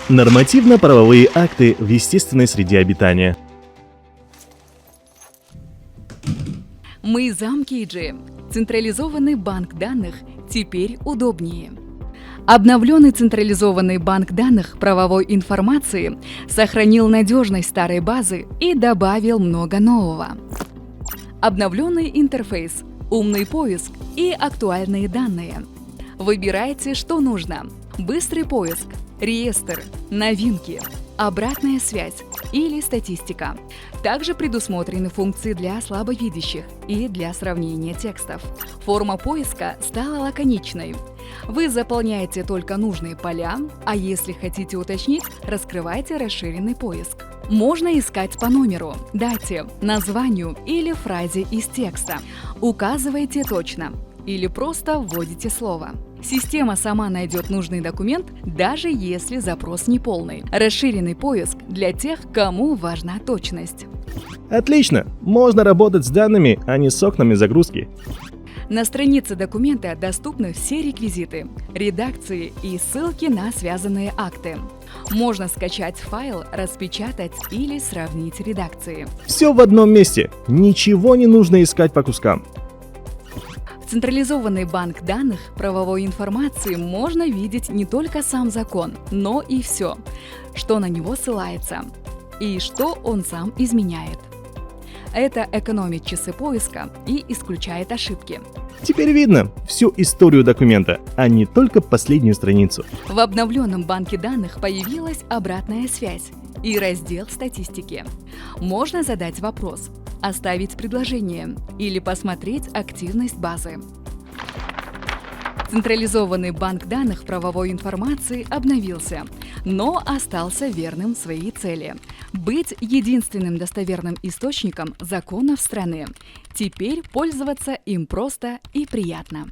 Нормативно-правовые акты в естественной среде обитания. Мы ZamKG. Централизованный банк данных теперь удобнее. Обновленный централизованный банк данных правовой информации сохранил надежность старой базы и добавил много нового. Обновленный интерфейс, умный поиск и актуальные данные. Выбирайте, что нужно. Быстрый поиск, реестр, новинки, обратная связь или статистика. Также предусмотрены функции для слабовидящих и для сравнения текстов. Форма поиска стала лаконичной. Вы заполняете только нужные поля, а если хотите уточнить, раскрывайте расширенный поиск. Можно искать по номеру, дате, названию или фразе из текста. Указывайте точно или просто вводите слово. Система сама найдет нужный документ, даже если запрос неполный. Расширенный поиск для тех, кому важна точность. Отлично! Можно работать с данными, а не с окнами загрузки. На странице документа доступны все реквизиты, редакции и ссылки на связанные акты. Можно скачать файл, распечатать или сравнить редакции. Все в одном месте. Ничего не нужно искать по кускам. В централизованный банк данных правовой информации можно видеть не только сам закон, но и все, что на него ссылается и что он сам изменяет. Это экономит часы поиска и исключает ошибки. Теперь видно всю историю документа, а не только последнюю страницу. В обновленном банке данных появилась обратная связь и раздел статистики. Можно задать вопрос, оставить предложение или посмотреть активность базы. Централизованный банк данных правовой информации обновился, но остался верным своей цели – быть единственным достоверным источником законов страны. Теперь пользоваться им просто и приятно.